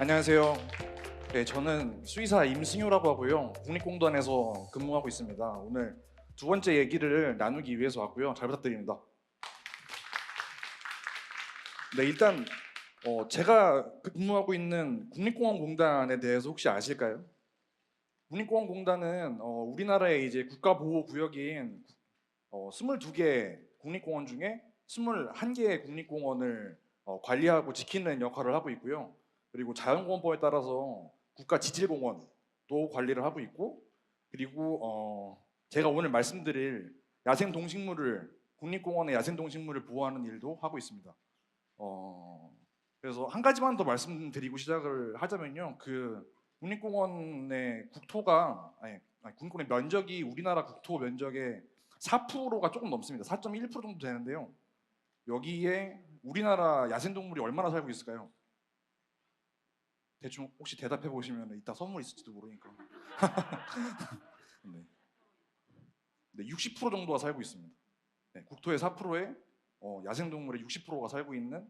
안녕하세요. 네, 저는 수의사 임승효라고 하고요. 국립공단에서 근무하고 있습니다. 오늘 두 번째 얘기를 나누기 위해서 왔고요. 잘 부탁드립니다. 네, 일단 제가 근무하고 있는 국립공원공단에 대해서 혹시 아실까요? 국립공원공단은 우리나라의 이제 국가보호구역인 22개 국립공원 중에 21개의 국립공원을 관리하고 지키는 역할을 하고 있고요. 그리고 자연공원법에 따라서 국가지질공원도 관리를 하고 있고, 그리고 제가 오늘 말씀드릴 야생동식물을 국립공원의 야생동식물을 보호하는 일도 하고 있습니다. 그래서 한 가지만 더 말씀드리고 시작을 하자면요, 그 국립공원의 국토가 아니, 국립공원의 면적이 우리나라 국토 면적의 4%가 조금 넘습니다. 4.1% 정도 되는데요. 여기에 우리나라 야생동물이 얼마나 살고 있을까요? 대충 혹시 대답해 보시면 이따 선물 있을지도 모르니까. 네. 네, 60% 정도가 살고 있습니다. 네, 국토의 4%에 야생동물의 60%가 살고 있는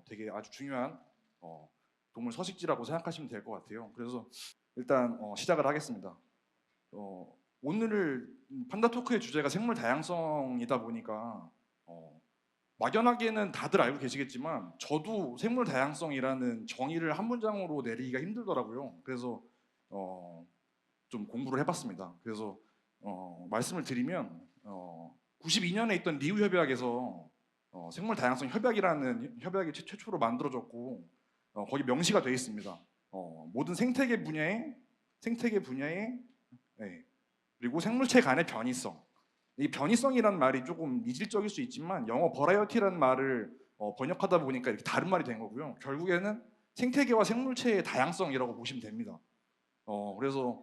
되게 아주 중요한 동물 서식지라고 생각하시면 될 것 같아요. 그래서 일단 시작을 하겠습니다. 오늘 판다 토크의 주제가 생물 다양성이다 보니까 막연하게는 다들 알고 계시겠지만 저도 생물 다양성이라는 정의를 한 문장으로 내리기가 힘들더라고요. 그래서 좀 공부를 해봤습니다. 그래서 말씀을 드리면 92년에 있던 리우 협약에서 생물 다양성 협약이라는 협약이 최초로 만들어졌고 거기 명시가 되어 있습니다. 모든 생태계 분야의 네, 그리고 생물체 간의 변이성. 이 변이성이라는 말이 조금 이질적일 수 있지만 영어 버라이어티라는 말을 번역하다 보니까 이렇게 다른 말이 된 거고요. 결국에는 생태계와 생물체의 다양성이라고 보시면 됩니다. 그래서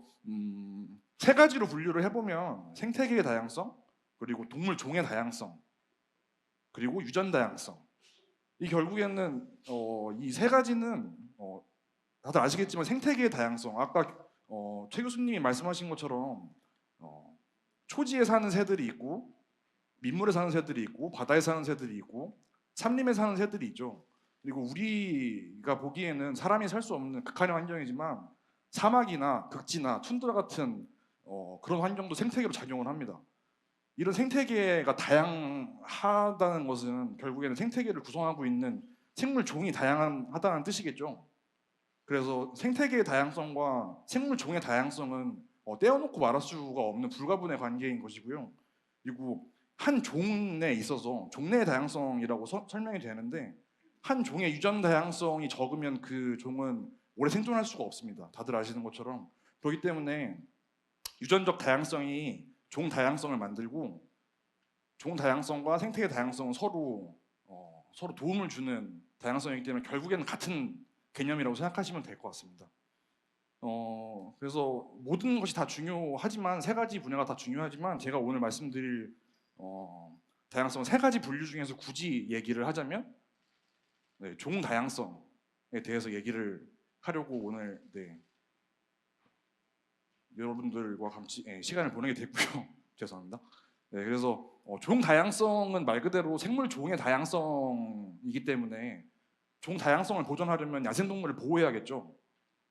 세 가지로 분류를 해보면 생태계의 다양성, 그리고 동물 종의 다양성, 그리고 유전 다양성. 이 결국에는 이 세 가지는 다들 아시겠지만 생태계의 다양성. 아까 최 교수님이 말씀하신 것처럼 초지에 사는 새들이 있고 민물에 사는 새들이 있고 바다에 사는 새들이 있고 산림에 사는 새들이 있죠. 그리고 우리가 보기에는 사람이 살 수 없는 극한의 환경이지만 사막이나 극지나 툰드라 같은 그런 환경도 생태계로 작용을 합니다. 이런 생태계가 다양하다는 것은 결국에는 생태계를 구성하고 있는 생물 종이 다양하다는 뜻이겠죠. 그래서 생태계의 다양성과 생물 종의 다양성은 떼어놓고 말할 수가 없는 불가분의 관계인 것이고요. 그리고 한 종에 있어서 종래의 다양성이라고 설명이 되는데 한 종의 유전 다양성이 적으면 그 종은 오래 생존할 수가 없습니다. 다들 아시는 것처럼. 그렇기 때문에 유전적 다양성이 종 다양성을 만들고 종 다양성과 생태계 다양성은 서로 도움을 주는 다양성이기 때문에 결국에는 같은 개념이라고 생각하시면 될 것 같습니다. 그래서 모든 것이 다 중요하지만 세 가지 분야가 다 중요하지만 제가 오늘 말씀드릴 다양성 세 가지 분류 중에서 굳이 얘기를 하자면 네, 종 다양성에 대해서 얘기를 하려고 오늘 여러분들과 같이 시간을 보내게 됐고요. 죄송합니다. 네, 그래서 종 다양성은 말 그대로 생물 종의 다양성이기 때문에 종 다양성을 보존하려면 야생동물을 보호해야겠죠.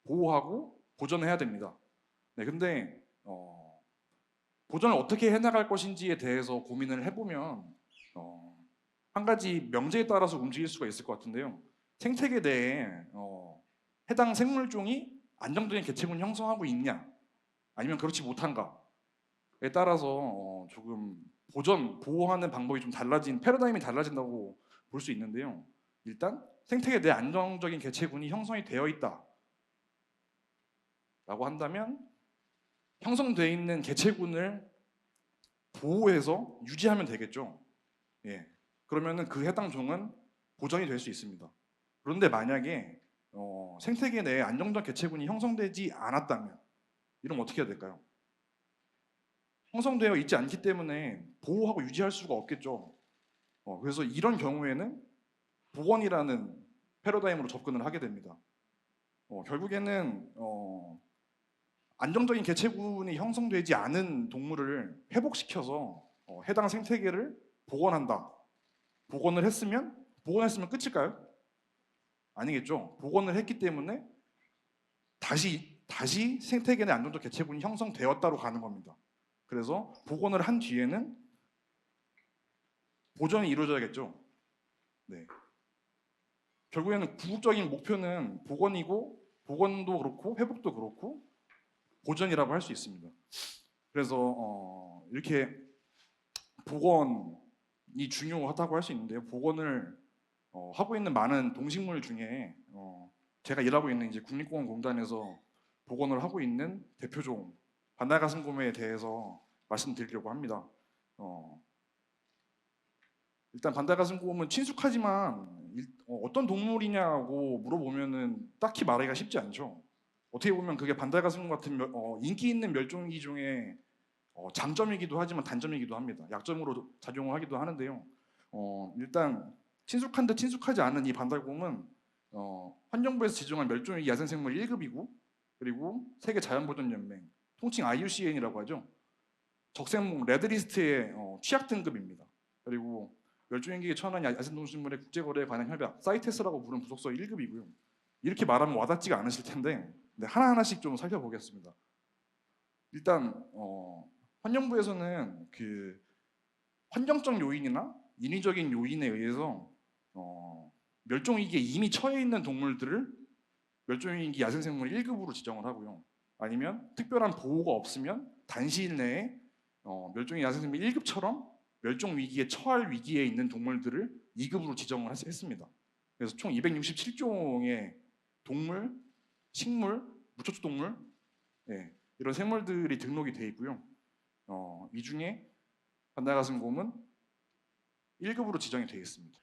보호하고 보존해야 됩니다. 네, 근데 보존을 어떻게 해나갈 것인지에 대해서 고민을 해보면 한 가지 명제에 따라서 움직일 수가 있을 것 같은데요. 생태계 내에 해당 생물종이 안정적인 개체군 형성하고 있냐 아니면 그렇지 못한가에 따라서 조금 보호하는 방법이 좀 달라진 패러다임이 달라진다고 볼 수 있는데요. 일단 생태계 내 안정적인 개체군이 형성이 되어 있다라고 한다면 형성되어 있는 개체군을 보호해서 유지하면 되겠죠. 예. 그러면은 그 해당 종은 보존이 될 수 있습니다. 그런데 만약에 생태계 내에 안정적 개체군이 형성되지 않았다면 이러면 어떻게 해야 될까요? 형성되어 있지 않기 때문에 보호하고 유지할 수가 없겠죠. 그래서 이런 경우에는 복원이라는 패러다임으로 접근을 하게 됩니다. 결국에는 안정적인 개체군이 형성되지 않은 동물을 회복시켜서 해당 생태계를 복원한다. 복원했으면 끝일까요? 아니겠죠. 복원을 했기 때문에 다시 생태계 내 안전적 개체군이 형성되었다로 가는 겁니다. 그래서 복원을 한 뒤에는 보전이 이루어져야겠죠. 네. 결국에는 궁극적인 목표는 복원이고, 복원도 그렇고 회복도 그렇고 보전이라고 할 수 있습니다. 그래서 이렇게 복원이 중요하다고 할 수 있는데요. 복원을 하고 있는 많은 동식물 중에 제가 일하고 있는 이제 국립공원공단에서 복원을 하고 있는 대표종 반달가슴곰에 대해서 말씀드리려고 합니다. 일단 반달가슴곰은 친숙하지만 어떤 동물이냐고 물어보면은 딱히 말하기가 쉽지 않죠. 어떻게 보면 그게 반달가슴곰 같은 인기 있는 멸종위 중에 장점이기도 하지만 단점이기도 합니다. 약점으로 작용을 하기도 하는데요. 일단 친숙한 듯 친숙하지 않은 이 반달곰은 환경부에서 지정한 멸종위기 야생생물 1급이고, 그리고 세계자연보전연맹 통칭 IUCN이라고 하죠. 적생목 레드리스트의 취약 등급입니다. 그리고 멸종위기에 처한한 야생동식물의 국제거래에 관한 협약 사이테스라고 부르는 부속서 1급이고요. 이렇게 말하면 와닿지가 않으실 텐데 하나하나씩 좀 살펴보겠습니다. 일단 환경부에서는 그 환경적 요인이나 인위적인 요인에 의해서 멸종위기에 이미 처해 있는 동물들을 멸종위기 야생생물 1급으로 지정을 하고요. 아니면 특별한 보호가 없으면 단시일 내에 멸종위기 야생생물 1급처럼 멸종위기에 처할 위기에 있는 동물들을 2급으로 지정을 했습니다. 그래서 총 267종의 동물, 식물, 무초축 동물, 네, 이런 생물들이 등록이 되어 있고요. 이 중에 반달가슴곰은 1급으로 지정이 되어 있습니다.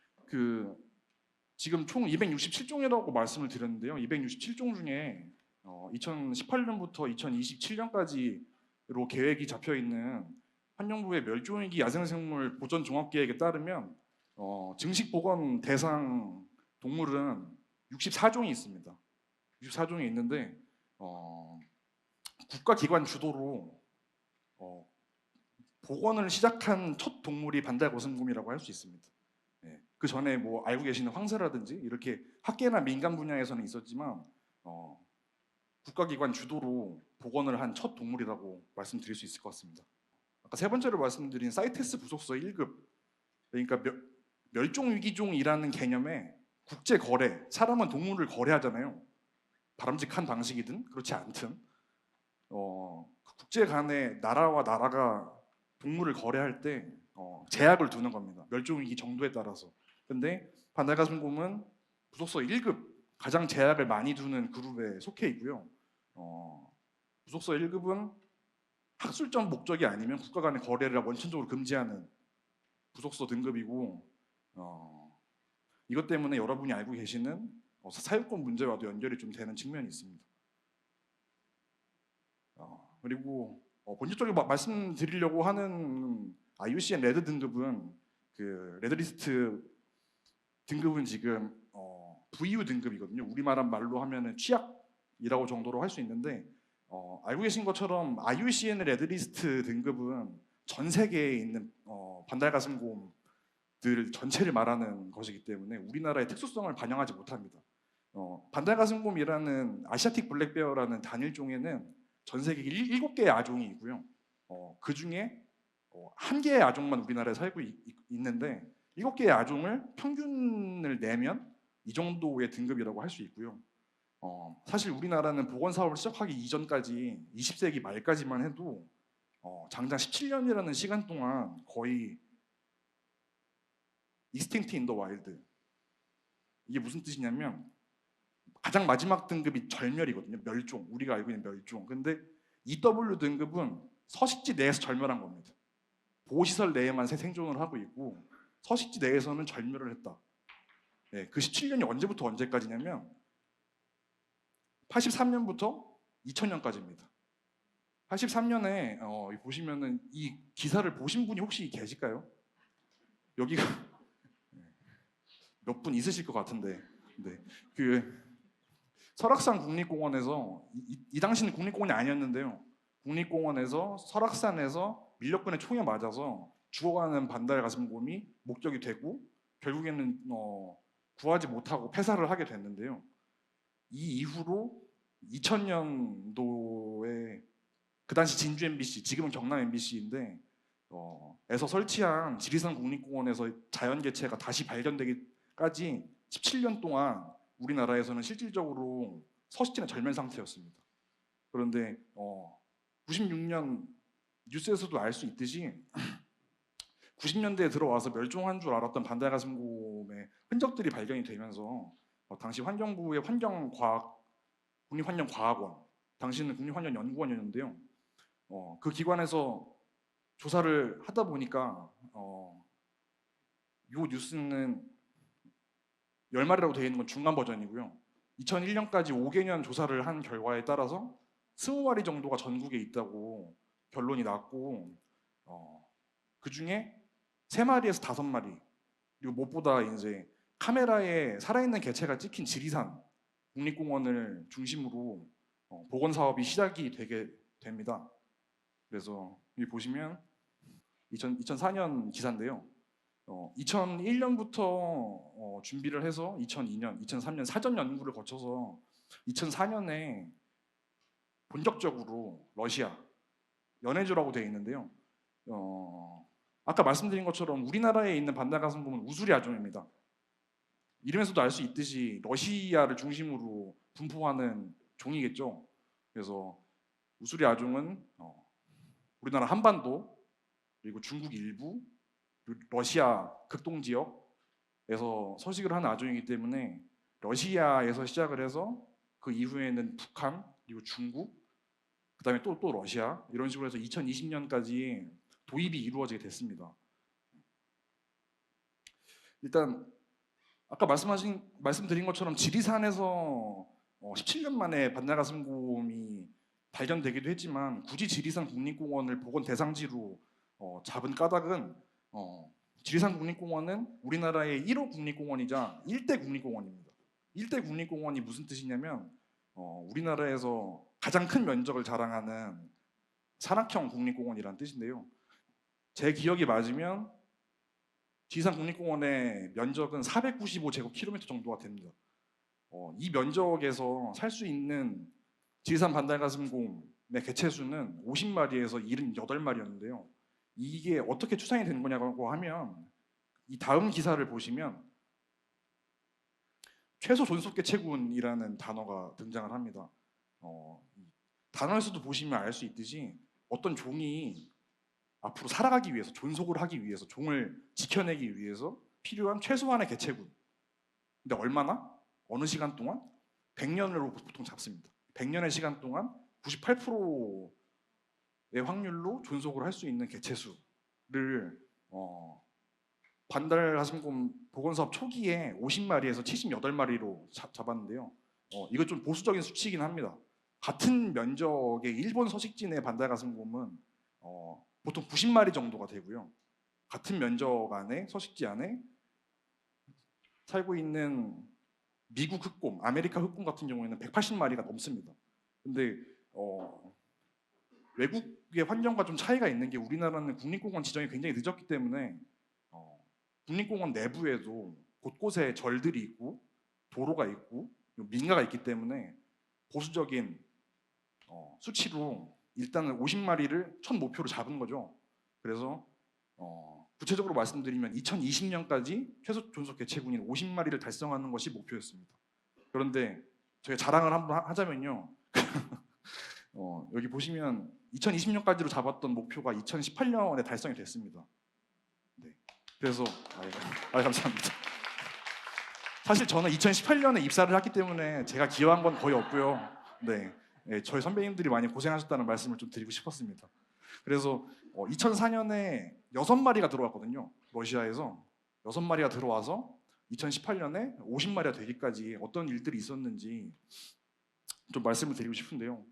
지금 총 267종이라고 말씀을 드렸는데요. 267종 중에 2018년부터 2027년까지로 계획이 잡혀 있는 환경부의 멸종위기 야생생물 보전 종합계획에 따르면 증식 복원 대상 동물은 64종이 있습니다. 64종이 있는데 국가기관 주도로 복원을 시작한 첫 동물이 반달가슴곰이라고 할 수 있습니다. 네. 그 전에 뭐 알고 계시는 황새라든지 이렇게 학계나 민간 분야에서는 있었지만 국가기관 주도로 복원을 한 첫 동물이라고 말씀드릴 수 있을 것 같습니다. 아까 세 번째로 말씀드린 사이테스 부속서 1급, 그러니까 멸종위기종이라는 개념에 국제 거래, 사람은 동물을 거래하잖아요. 바람직한 방식이든 그렇지 않든 국제 간의 나라와 나라가 동물을 거래할 때 제약을 두는 겁니다. 멸종위기 정도에 따라서. 근데 반달가슴곰은 부속서 1급, 가장 제약을 많이 두는 그룹에 속해 있고요. 부속서 1급은 학술적 목적이 아니면 국가 간의 거래를 원천적으로 금지하는 부속서 등급이고, 이것 때문에 여러분이 알고 계시는 사유권 문제와도 연결이 좀 되는 측면이 있습니다. 그리고 본질적으로 말씀드리려고 하는 IUCN 레드 등급은 그 레드리스트 등급은 지금 VU 등급이거든요. 우리말 말로 하면은 취약이라고 정도로 할 수 있는데 알고 계신 것처럼 IUCN 레드리스트 등급은 전 세계에 있는 반달가슴곰들 전체를 말하는 것이기 때문에 우리나라의 특수성을 반영하지 못합니다. 반달가슴곰이라는 아시아틱 블랙베어라는 단일종에는 전 세계 7개의 아종이 있고요. 그 중에 1개의 아종만 우리나라에 살고 있는데 7개의 아종을 평균을 내면 이 정도의 등급이라고 할 수 있고요. 사실 우리나라는 복원 사업을 시작하기 이전까지 20세기 말까지만 해도 장장 17년이라는 시간 동안 거의 extinct in the wild, 이게 무슨 뜻이냐면 가장 마지막 등급이 절멸이거든요. 멸종, 우리가 알고 있는 멸종. 근데 EW 등급은 서식지 내에서 절멸한 겁니다. 보호시설 내에만 생존을 하고 있고 서식지 내에서는 절멸을 했다. 네, 그 17년이 언제부터 언제까지냐면 83년부터 2000년까지입니다. 83년에 보시면은 이 기사를 보신 분이 혹시 계실까요? 여기가 몇 분 있으실 것 같은데, 네, 설악산 국립공원에서 이 당시는 국립공원이 아니었는데요. 국립공원에서 설악산에서 밀렵군의 총에 맞아서 죽어가는 반달가슴곰이 목격이 되고 결국에는 구하지 못하고 폐사를 하게 됐는데요. 이 이후로 2000년도에 그 당시 진주 MBC, 지금은 경남 MBC인데 에서 설치한 지리산 국립공원에서 자연 개체가 다시 발견되기까지 17년 동안 우리나라에서는 실질적으로 서식지는 절멸 상태였습니다. 그런데 96년 뉴스에서도 알 수 있듯이 90년대에 들어와서 멸종한 줄 알았던 반달가슴곰의 흔적들이 발견이 되면서 당시 환경부의 국립환경과학원, 당시는 국립환경연구원이었는데요. 그 기관에서 조사를 하다 보니까 이 뉴스는 10마리라고 되어 있는 건 중간 버전이고요. 2001년까지 5개년 조사를 한 결과에 따라서 20마리 정도가 전국에 있다고 결론이 났고 그 중에 3마리에서 5마리, 그리고 무엇보다 이제 카메라에 살아있는 개체가 찍힌 지리산 국립공원을 중심으로 복원 사업이 시작이 되게 됩니다. 그래서 여기 보시면 2004년 기사인데요. 2001년부터 준비를 해서 2002년, 2003년 사전 연구를 거쳐서 2004년에 본격적으로 러시아 연해주라고 되어 있는데요. 아까 말씀드린 것처럼 우리나라에 있는 반달가슴곰은 우수리 아종입니다. 이름에서도 알 수 있듯이 러시아를 중심으로 분포하는 종이겠죠. 그래서 우수리 아종은 우리나라 한반도, 그리고 중국 일부, 그리고 러시아 극동 지역에서 서식을 하는 아종이기 때문에 러시아에서 시작을 해서 그 이후에는 북한, 그리고 중국, 그다음에 또 러시아, 이런 식으로 해서 2020년까지 도입이 이루어지게 됐습니다. 일단 아까 말씀드린 것처럼 지리산에서 17년 만에 반달가슴곰이 발견되기도 했지만 굳이 지리산 국립공원을 복원 대상지로 잡은 까닭은 지리산 국립공원은 우리나라의 1호 국립공원이자 1대 국립공원입니다. 1대 국립공원이 무슨 뜻이냐면 우리나라에서 가장 큰 면적을 자랑하는 산악형 국립공원이라는 뜻인데요. 제 기억이 맞으면 지리산 국립공원의 면적은 495제곱킬로미터 정도가 됩니다. 이 면적에서 살 수 있는 지리산 반달가슴곰의 개체수는 50마리에서 78마리였는데요. 이게 어떻게 추산이 된 거냐고 하면 이 다음 기사를 보시면 최소 존속 개체군이라는 단어가 등장을 합니다. 단어에서도 보시면 알 수 있듯이 어떤 종이 앞으로 살아가기 위해서, 존속을 하기 위해서, 종을 지켜내기 위해서 필요한 최소한의 개체군. 근데 얼마나? 어느 시간 동안? 100년으로 보통 잡습니다. 100년의 시간 동안 98%의 확률로 존속을 할 수 있는 개체수를 반달가슴곰 복원사업 초기에 50마리에서 78마리로 잡았는데요. 이거 좀 보수적인 수치이긴 합니다. 같은 면적의 일본 서식지 내 반달가슴곰은 보통 90마리 정도가 되고요. 같은 면적 안에, 서식지 안에 살고 있는 미국 흑곰, 아메리카 흑곰 같은 경우에는 180마리가 넘습니다. 근데 외국의 환경과 좀 차이가 있는 게 우리나라는 국립공원 지정이 굉장히 늦었기 때문에 국립공원 내부에도 곳곳에 절들이 있고 도로가 있고 민가가 있기 때문에 보수적인 수치로 일단은 50마리를 첫 목표로 잡은 거죠. 그래서 구체적으로 말씀드리면 2020년까지 최소 존속 개체군인 50마리를 달성하는 것이 목표였습니다. 그런데 저희가 자랑을 한번 하자면요. 여기 보시면 2020년까지로 잡았던 목표가 2018년에 달성이 됐습니다. 네. 그래서 감사합니다. 사실 저는 2018년에 입사를 했기 때문에 제가 기여한 건 거의 없고요. 네. 저희 선배님들이 많이 고생하셨다는 말씀을 좀 드리고 싶었습니다. 그래서 2004년에 6마리가 들어왔거든요. 러시아에서 6마리가 들어와서 2018년에 50마리가 되기까지 어떤 일들이 있었는지 좀 말씀을 드리고 싶은데요.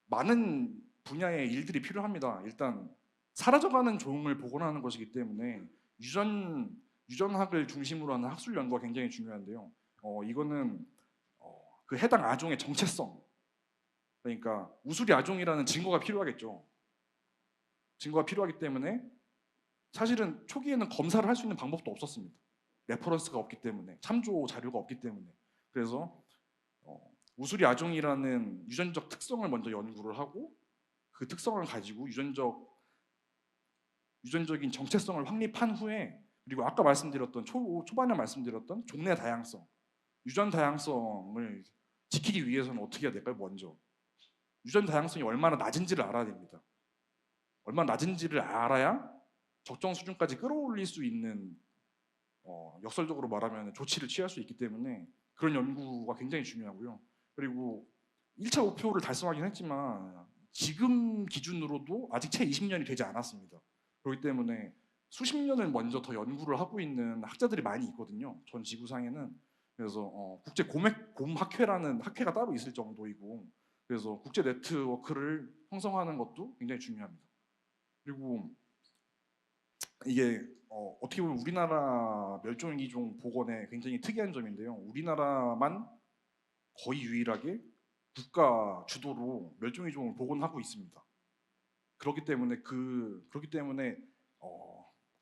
많은 분야의 일들이 필요합니다. 일단 사라져가는 종을 복원하는 것이기 때문에 유전학을 중심으로 하는 학술 연구가 굉장히 중요한데요. 이거는 그 해당 아종의 정체성, 그러니까 우수리 아종이라는 증거가 필요하겠죠. 증거가 필요하기 때문에 사실은 초기에는 검사를 할 수 있는 방법도 없었습니다. 레퍼런스가 없기 때문에, 참조 자료가 없기 때문에. 그래서 우수리 아종이라는 유전적 특성을 먼저 연구를 하고 그 특성을 가지고 유전적인 정체성을 확립한 후에 그리고 아까 말씀드렸던 초반에 말씀드렸던 종내 다양성, 유전 다양성을 지키기 위해서는 어떻게 해야 될까요? 먼저 유전 다양성이 얼마나 낮은지를 알아야 됩니다. 얼마나 낮은지를 알아야 적정 수준까지 끌어올릴 수 있는 역설적으로 말하면 조치를 취할 수 있기 때문에 그런 연구가 굉장히 중요하고요. 그리고 1차 목표를 달성하긴 했지만 지금 기준으로도 아직 채 20년이 되지 않았습니다. 그렇기 때문에 수십 년을 먼저 더 연구를 하고 있는 학자들이 많이 있거든요. 전 지구상에는. 그래서 국제 곰학회라는 학회가 따로 있을 정도이고 그래서 국제 네트워크를 형성하는 것도 굉장히 중요합니다. 그리고 이게 어떻게 보면 우리나라 멸종위기종 복원의 굉장히 특이한 점인데요. 우리나라만 거의 유일하게 국가 주도로 멸종위종을 복원하고 있습니다. 그렇기 때문에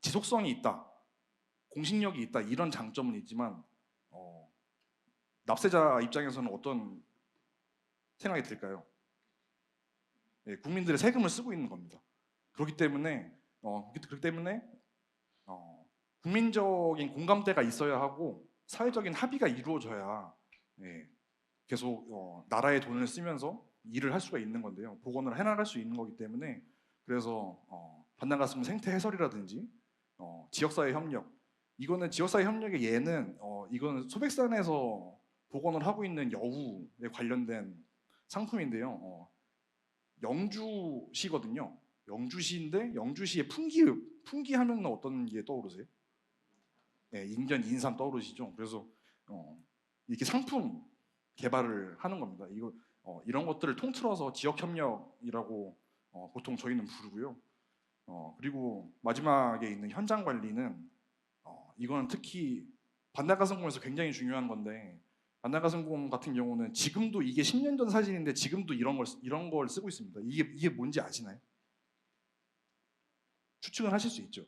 지속성이 있다, 공신력이 있다 이런 장점은 있지만 납세자 입장에서는 어떤 생각이 들까요? 네, 국민들의 세금을 쓰고 있는 겁니다. 그렇기 때문에 국민적인 공감대가 있어야 하고 사회적인 합의가 이루어져야 계속 나라의 돈을 쓰면서 일을 할 수가 있는 건데요. 복원을 해나갈 수 있는 거기 때문에 그래서 반란가슴 생태 해설이라든지 지역사회 협력 이거는 지역사회 협력의 예는 이거는 소백산에서 복원을 하고 있는 여우에 관련된 상품인데요. 영주시거든요. 영주시인데 영주시의 풍기 하면 어떤 게 떠오르세요? 네, 인견, 인삼 떠오르시죠. 그래서 이렇게 상품 개발을 하는 겁니다. 이런 것들을 통틀어서 지역 협력이라고 보통 저희는 부르고요. 그리고 마지막에 있는 현장 관리는 이거는 특히 반달가슴곰에서 굉장히 중요한 건데 반달가슴곰 같은 경우는 지금도 이게 10년 전 사진인데 지금도 이런 걸 쓰고 있습니다. 이게 뭔지 아시나요? 추측은 하실 수 있죠.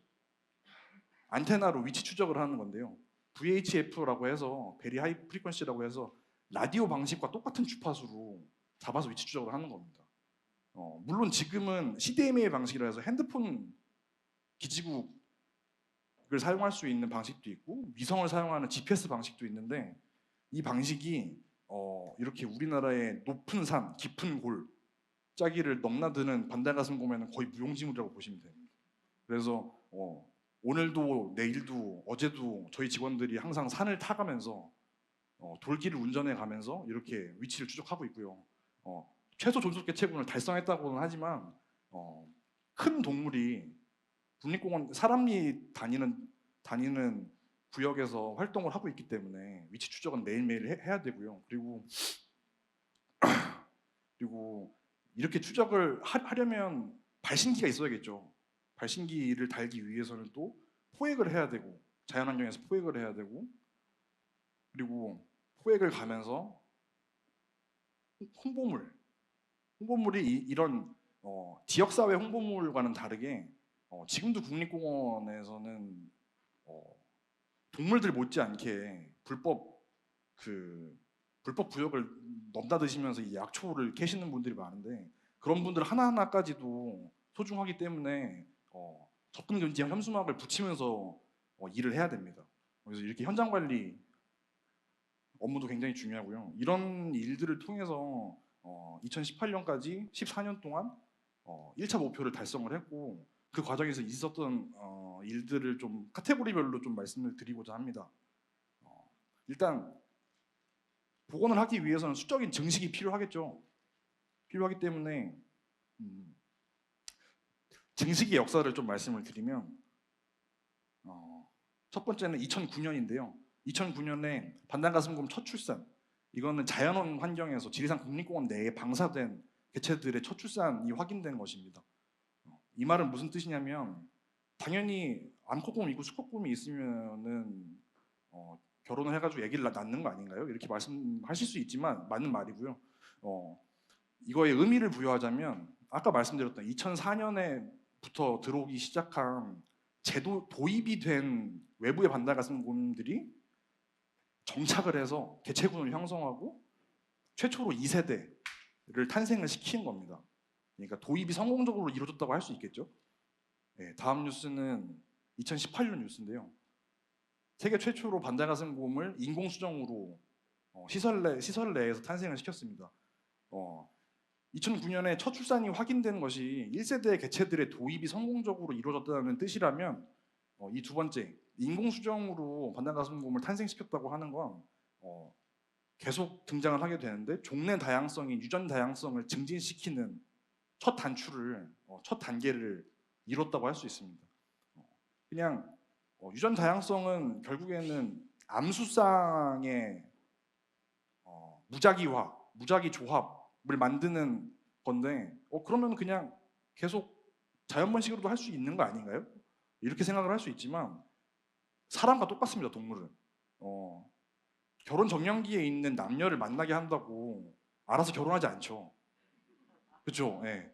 안테나로 위치 추적을 하는 건데요. VHF라고 해서 베리 하이 프리퀀시라고 해서 라디오 방식과 똑같은 주파수로 잡아서 위치 추적을 하는 겁니다. 물론 지금은 CDMA 방식이라 해서 핸드폰 기지국을 사용할 수 있는 방식도 있고 위성을 사용하는 GPS 방식도 있는데 이 방식이 이렇게 우리나라의 높은 산, 깊은 골, 짜기를 넘나드는 반달가슴곰에는 거의 무용지물이라고 보시면 됩니다. 그래서 오늘도 내일도 어제도 저희 직원들이 항상 산을 타가면서 돌길을 운전해 가면서 이렇게 위치를 추적하고 있고요. 최소 존속 개체군을 달성했다고는 하지만 큰 동물이 국립공원 사람이 다니는 구역에서 활동을 하고 있기 때문에 위치 추적은 매일매일 해야 되고요. 그리고 이렇게 추적을 하려면 발신기가 있어야겠죠. 발신기를 달기 위해서는 또 포획을 해야 되고 자연환경에서 포획을 해야 되고 그리고 포획을 가면서 홍보물이 이런 지역사회 홍보물과는 다르게 지금도 국립공원에서는 동물들 못지않게 불법 구역을 넘나드시면서 이 약초를 캐시는 분들이 많은데 그런 분들 하나하나까지도 소중하기 때문에 접근 금지 현수막을 붙이면서 일을 해야 됩니다. 그래서 이렇게 현장 관리 업무도 굉장히 중요하고요. 이런 일들을 통해서 2018년까지 14년 동안 1차 목표를 달성을 했고 그 과정에서 있었던 일들을 좀 카테고리별로 좀 말씀을 드리고자 합니다. 일단 복원을 하기 위해서는 수적인 증식이 필요하겠죠. 필요하기 때문에 증식의 역사를 좀 말씀을 드리면 첫 번째는 2009년인데요. 2009년에 반달가슴곰 첫 출산 이거는 자연 환경에서 지리산 국립공원 내에 방사된 개체들의 첫 출산이 확인된 것입니다. 이 말은 무슨 뜻이냐면 당연히 암컷곰이 있고 수컷곰이 있으면은 결혼을 해가지고 아기를 낳는 거 아닌가요? 이렇게 말씀하실 수 있지만 맞는 말이고요. 이거에 의미를 부여하자면 아까 말씀드렸던 2004년에부터 들어오기 시작한 도입이 된 외부의 반달가슴곰들이 정착을 해서 개체군을 형성하고 최초로 2세대를 탄생을 시킨 겁니다. 그러니까 도입이 성공적으로 이루어졌다고 할 수 있겠죠. 네, 다음 뉴스는 2018년 뉴스인데요. 세계 최초로 반달가슴곰을 인공수정으로 시설 내에서 탄생을 시켰습니다. 2009년에 첫 출산이 확인된 것이 1세대 개체들의 도입이 성공적으로 이루어졌다는 뜻이라면 이 두 번째 인공수정으로 반달가슴곰을 탄생시켰다고 하는 건 계속 등장을 하게 되는데 종래 다양성인 유전 다양성을 증진시키는 첫 단추를 첫 단계를 이뤘다고 할 수 있습니다. 그냥 유전 다양성은 결국에는 암수쌍의 무작위화, 무작위 조합을 만드는 건데 그러면 그냥 계속 자연 번식으로도 할 수 있는 거 아닌가요? 이렇게 생각을 할 수 있지만 사람과 똑같습니다. 동물은 결혼 정년기에 있는 남녀를 만나게 한다고 알아서 결혼하지 않죠. 그렇죠? 예.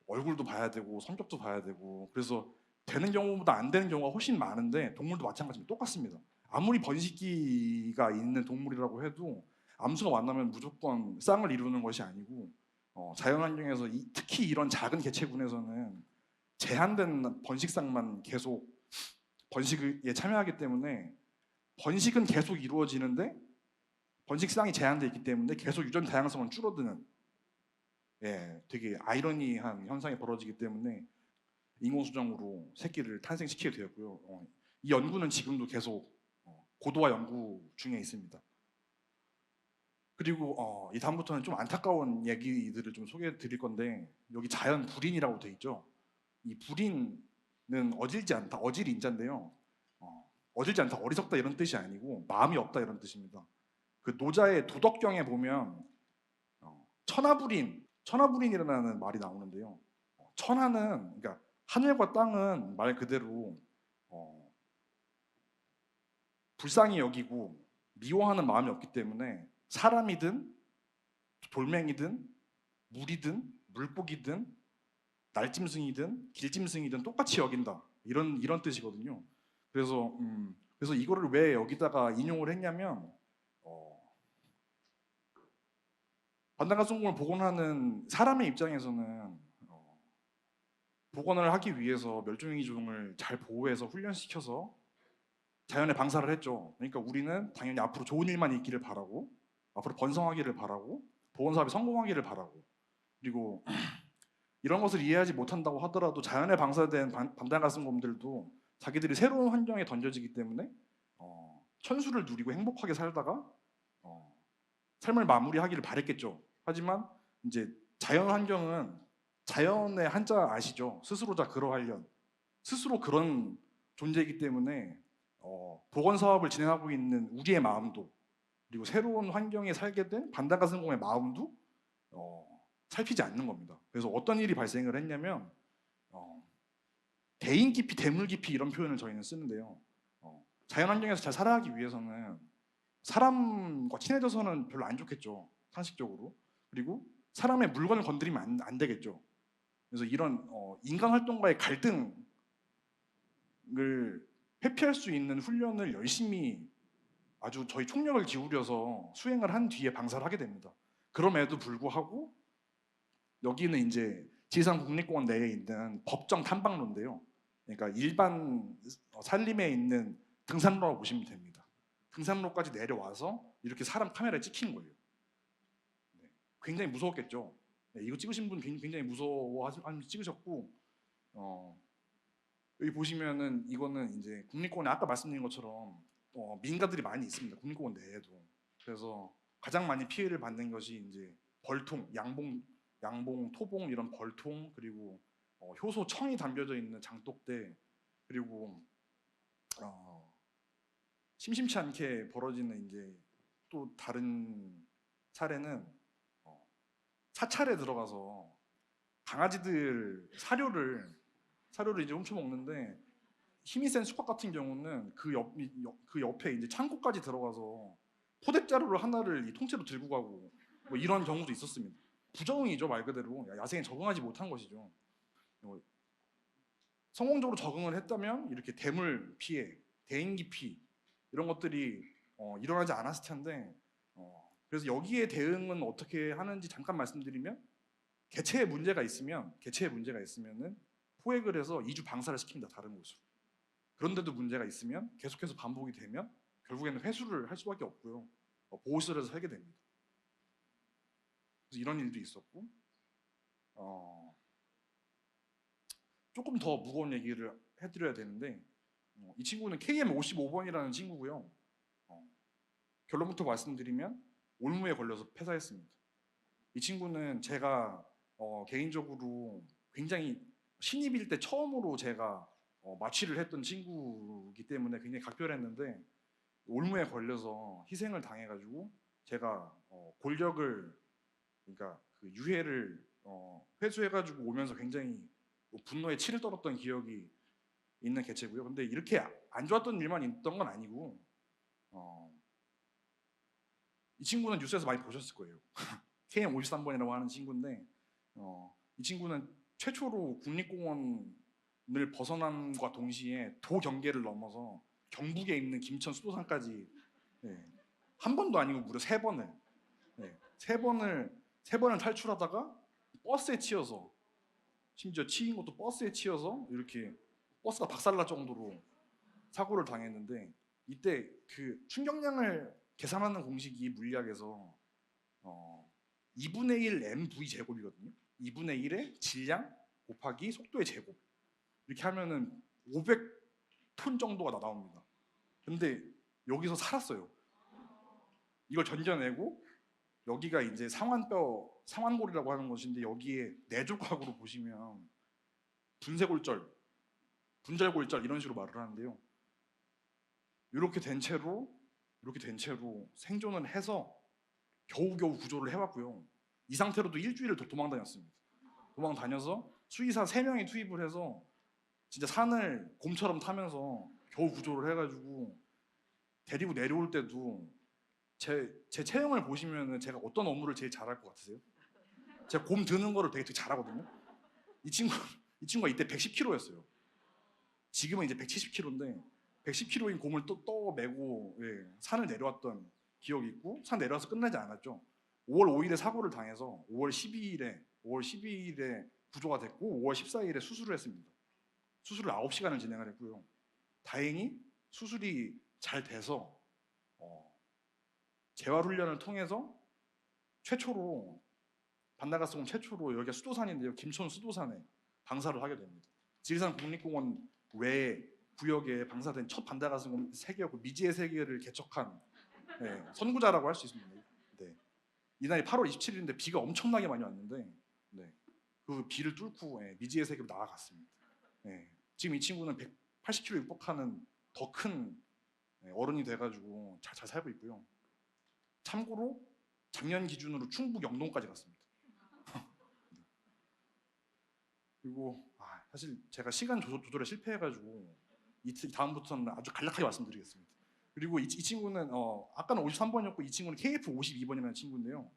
얼굴도 봐야 되고 성격도 봐야 되고 그래서 되는 경우보다 안 되는 경우가 훨씬 많은데 동물도 마찬가지입니다. 똑같습니다. 아무리 번식기가 있는 동물이라고 해도 암수가 만나면 무조건 쌍을 이루는 것이 아니고 자연환경에서 특히 이런 작은 개체군에서는 제한된 번식쌍만 계속 번식에 참여하기 때문에 번식은 계속 이루어지는데 번식쌍이 제한되어 있기 때문에 계속 유전 다양성은 줄어드는 되게 아이러니한 현상이 벌어지기 때문에 인공수정으로 새끼를 탄생시키게 되었고요. 이 연구는 지금도 계속 고도화 연구 중에 있습니다. 그리고 이 다음부터는 좀 안타까운 얘기들을 좀 소개해 드릴 건데 여기 자연 불인이라고 돼 있죠. 이 불인은 어질지 않다, 어질 인자인데요. 어질지 않다, 어리석다 이런 뜻이 아니고 마음이 없다 이런 뜻입니다. 그 노자의 도덕경에 보면 천하불인이라는 말이 나오는데요. 천하는 그러니까 하늘과 땅은 말 그대로 불쌍히 여기고 미워하는 마음이 없기 때문에 사람이든 돌멩이든 물이든 물고기든 날짐승이든 길짐승이든 똑같이 여긴다 이런 뜻이거든요. 그래서 이거를 왜 여기다가 인용을 했냐면 반달가슴곰을 복원하는 사람의 입장에서는 복원을 하기 위해서 멸종위기종을 잘 보호해서 훈련시켜서 자연에 방사를 했죠. 그러니까 우리는 당연히 앞으로 좋은 일만 있기를 바라고 앞으로 번성하기를 바라고 복원 사업이 성공하기를 바라고 그리고 이런 것을 이해하지 못한다고 하더라도 자연에 방사된 반달가슴곰들도 자기들이 새로운 환경에 던져지기 때문에 천수를 누리고 행복하게 살다가 삶을 마무리하기를 바랬겠죠. 하지만 이제 자연 환경은 자연의 한자 아시죠? 스스로자 그러하련 스스로 그런 존재이기 때문에 복원 사업을 진행하고 있는 우리의 마음도 그리고 새로운 환경에 살게 된 반달가슴곰의 마음도 살피지 않는 겁니다. 그래서 어떤 일이 발생을 했냐면 대인 깊이, 대물 깊이 이런 표현을 저희는 쓰는데요. 자연 환경에서 잘 살아가기 위해서는 사람과 친해져서는 별로 안 좋겠죠. 상식적으로. 그리고 사람의 물건을 건드리면 안 되겠죠. 그래서 이런 인간 활동과의 갈등을 회피할 수 있는 훈련을 열심히 아주 저희 총력을 기울여서 수행을 한 뒤에 방사를 하게 됩니다. 그럼에도 불구하고 여기는 이제 지리산 국립공원 내에 있는 법정 탐방로인데요. 그러니까 일반 산림에 있는 등산로라고 보시면 됩니다. 등산로까지 내려와서 이렇게 사람 카메라에 찍힌 거예요. 네, 굉장히 무서웠겠죠. 네, 이거 찍으신 분 굉장히 무서워하면서 찍으셨고 여기 보시면은 이거는 이제 국립공원에 아까 말씀드린 것처럼 민가들이 많이 있습니다. 국립공원 내에도. 그래서 가장 많이 피해를 받는 것이 이제 벌통, 양봉, 토봉 이런 벌통 그리고 효소 청이 담겨져 있는 장독대 그리고 심심치 않게 벌어지는 이제 또 다른 사례는 사찰에 들어가서 강아지들 사료를 이제 훔쳐 먹는데 힘이 센 수박 같은 경우는 그 옆에 이제 창고까지 들어가서 포대자루를 하나를 이 통째로 들고 가고 뭐 이런 경우도 있었습니다. 부적응이죠 말 그대로 야생에 적응하지 못한 것이죠. 성공적으로 적응을 했다면 이렇게 대물 피해, 대인기 피 이런 것들이 일어나지 않았을 텐데 그래서 여기에 대응은 어떻게 하는지 잠깐 말씀드리면 개체에 문제가 있으면은 포획을 해서 2주 방사를 시킵니다. 다른 곳으로. 그런데도 문제가 있으면 계속해서 반복이 되면 결국에는 회수를 할 수밖에 없고요. 보호실에서 살게 됩니다. 그래서 이런 일도 있었고 조금 더 무거운 얘기를 해드려야 되는데 이 친구는 KM55번이라는 친구고요. 결론부터 말씀드리면 올무에 걸려서 폐사했습니다. 이 친구는 제가 개인적으로 굉장히 신입일 때 처음으로 제가 마취를 했던 친구이기 때문에 굉장히 각별했는데 올무에 걸려서 희생을 당해가지고 제가 골격을 그러니까 그 유해를 회수해가지고 오면서 굉장히 분노에 치를 떨었던 기억이 있는 개체고요. 근데 이렇게 안 좋았던 일만 있던 건 아니고 이 친구는 뉴스에서 많이 보셨을 거예요. KM53번이라고 하는 친구인데 이 친구는 최초로 국립공원을 벗어남과 동시에 도 경계를 넘어서 경북에 있는 김천 수도산까지 한 번도 아니고 무려 세 번을 탈출하다가 버스에 치여서 심지어 치인 것도 버스에 치여서 이렇게 버스가 박살날 정도로 사고를 당했는데 이때 그 충격량을 계산하는 공식이 물리학에서 2분의 1 mv 제곱이거든요. 2분의 1의 질량 곱하기 속도의 제곱 이렇게 하면은 500톤 정도가 나옵니다. 근데 여기서 살았어요. 이걸 견뎌내고 여기가 이제 상완골이라고 하는 것인데 여기에 내조각으로 보시면 분쇄골절, 분절골절 이런 식으로 말을 하는데요. 이렇게 된 채로 생존을 해서 겨우겨우 구조를 해왔고요. 이 상태로도 일주일을 도망 다녔습니다. 도망 다녀서 수의사 3명이 투입을 해서 진짜 산을 곰처럼 타면서 겨우 구조를 해가지고 데리고 내려올 때도 제 체형을 보시면 제가 어떤 업무를 제일 잘할 것 같으세요? 제가 곰 드는 거를 되게 잘하거든요. 이 친구가 이때 110kg였어요. 지금은 이제 170kg인데 110kg인 곰을 또 메고 산을 내려왔던 기억이 있고 산 내려와서 끝나지 않았죠. 5월 5일에 사고를 당해서 5월 12일에 구조가 됐고 5월 14일에 수술을 했습니다. 수술을 9시간을 진행을 했고요. 다행히 수술이 잘 돼서 재활훈련을 통해서 최초로 반다가스곰 최초로 여기가 수도산인데요. 김천 수도산에 방사를 하게 됩니다. 지리산 국립공원 외 구역에 방사된 첫 반다가스곰 세계였고 미지의 세계를 개척한 선구자라고 할 수 있습니다. 네. 이날이 8월 27일인데 비가 엄청나게 많이 왔는데 그 비를 뚫고 미지의 세계로 나아갔습니다. 지금 이 친구는 180kg 육박하는 더 큰 어른이 돼가지고 잘 살고 있고요. 참고로 작년 기준으로 충북 영동까지 갔습니다. 그리고 사실 제가 시간 조절에 실패해가지고 다음부터는 아주 간략하게 말씀드리겠습니다. 그리고 이 친구는 아까는 53번이었고 이 친구는 KF52번이라는 친구인데요.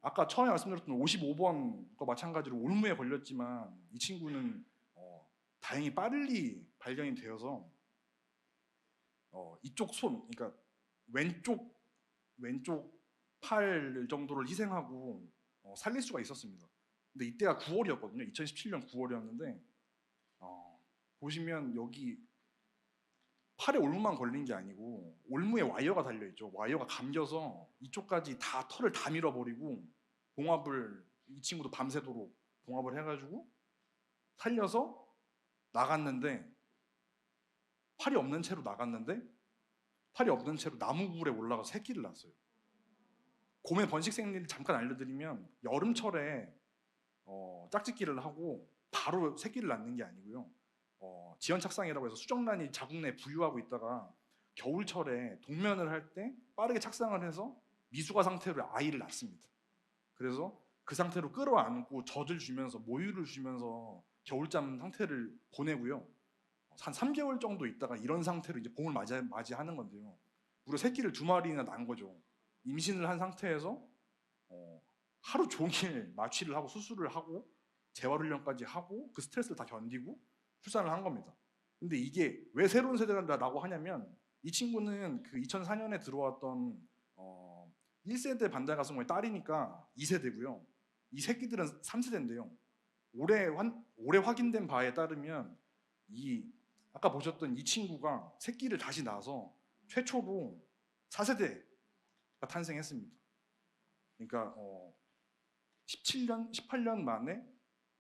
아까 처음에 말씀드렸던 55번과 마찬가지로 올무에 걸렸지만 이 친구는 다행히 빠르리 발견이 되어서 이쪽 손, 그러니까 왼쪽 팔 정도를 희생하고 살릴 수가 있었습니다. 근데 이때가 9월이었거든요. 2017년 9월이었는데 보시면 여기 팔에 올무만 걸린 게 아니고 올무에 와이어가 달려 있죠. 와이어가 감겨서 이쪽까지 다 털을 다 밀어버리고 이 친구도 밤새도록 봉합을 해가지고 살려서 나갔는데 팔이 없는 채로 나무굴에 올라가 새끼를 낳았어요. 곰의 번식 생리를 잠깐 알려드리면 여름철에 짝짓기를 하고 바로 새끼를 낳는 게 아니고요. 지연착상이라고 해서 수정란이 자궁 내에 부유하고 있다가 겨울철에 동면을 할 때 빠르게 착상을 해서 미숙아 상태로 아이를 낳습니다. 그래서 그 상태로 끌어안고 젖을 주면서 모유를 주면서 겨울잠 상태를 보내고요. 한 3개월 정도 있다가 이런 상태로 이제 봄을 맞이하는 건데요. 무려 새끼를 2마리나 낳은 거죠. 임신을 한 상태에서 하루 종일 마취를 하고 수술을 하고 재활훈련까지 하고 그 스트레스를 다 견디고 출산을 한 겁니다. 근데 이게 왜 새로운 세대라고 하냐면 이 친구는 그 2004년에 들어왔던 1세대 반달가슴곰의 딸이니까 2세대고요. 이 새끼들은 3세대인데요. 올해 확인된 바에 따르면 이 아까 보셨던 이 친구가 새끼를 다시 낳아서 최초로 4세대가 탄생했습니다. 그러니까 18년 만에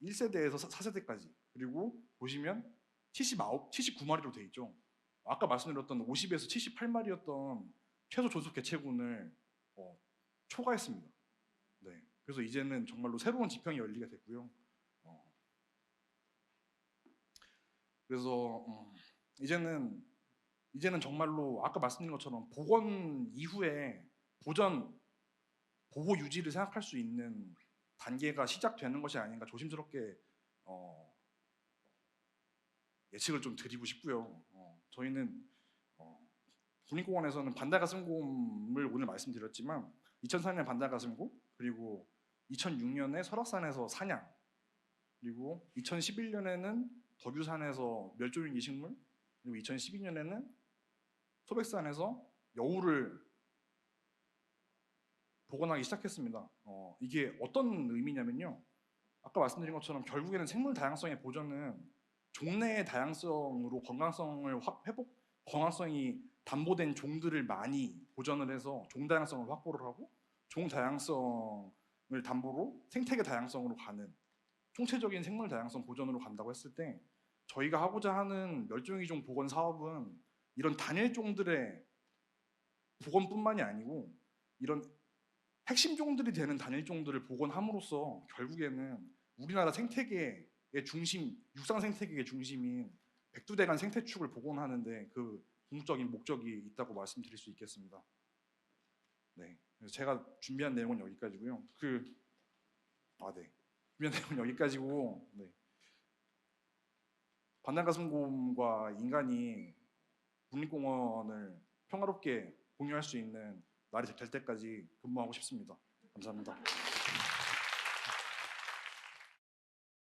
1세대에서 4세대까지. 그리고 보시면 79마리로 돼 있죠. 아까 말씀드렸던 50에서 78마리였던 최소 존속 개체군을 초과했습니다. 네. 그래서 이제는 정말로 새로운 지평이 열리게 됐고요. 그래서 이제는 정말로 아까 말씀드린 것처럼 복원 이후에 보호 유지를 생각할 수 있는 단계가 시작되는 것이 아닌가 조심스럽게 예측을 좀 드리고 싶고요. 저희는 국립공원에서는 반달가슴곰을 오늘 말씀드렸지만 2004년 반달가슴곰, 그리고 2006년에 설악산에서 사냥, 그리고 2011년에는 덕유산에서 멸종위기 식물, 그리고 2012년에는 소백산에서 여우를 복원하기 시작했습니다. 이게 어떤 의미냐면요. 아까 말씀드린 것처럼 결국에는 생물 다양성의 보존은 종내의 다양성으로 건강성이 담보된 종들을 많이 보존을 해서 종 다양성을 확보를 하고 종 다양성을 담보로 생태계 다양성으로 가는 총체적인 생물 다양성 보존으로 간다고 했을 때 저희가 하고자 하는 멸종위기종 복원 사업은 이런 단일 종들의 복원뿐만이 아니고 이런 핵심 종들이 되는 단일 종들을 복원함으로써 결국에는 우리나라 생태계의 중심, 육상 생태계의 중심인 백두대간 생태축을 복원하는데 그 궁극적인 목적이 있다고 말씀드릴 수 있겠습니다. 네, 그래서 제가 준비한 내용은 여기까지고요. 네, 준비한 내용은 여기까지고, 네. 반달가슴곰과 인간이 국립공원을 평화롭게 공유할 수 있는 날이 될 때까지 근무하고 싶습니다. 감사합니다.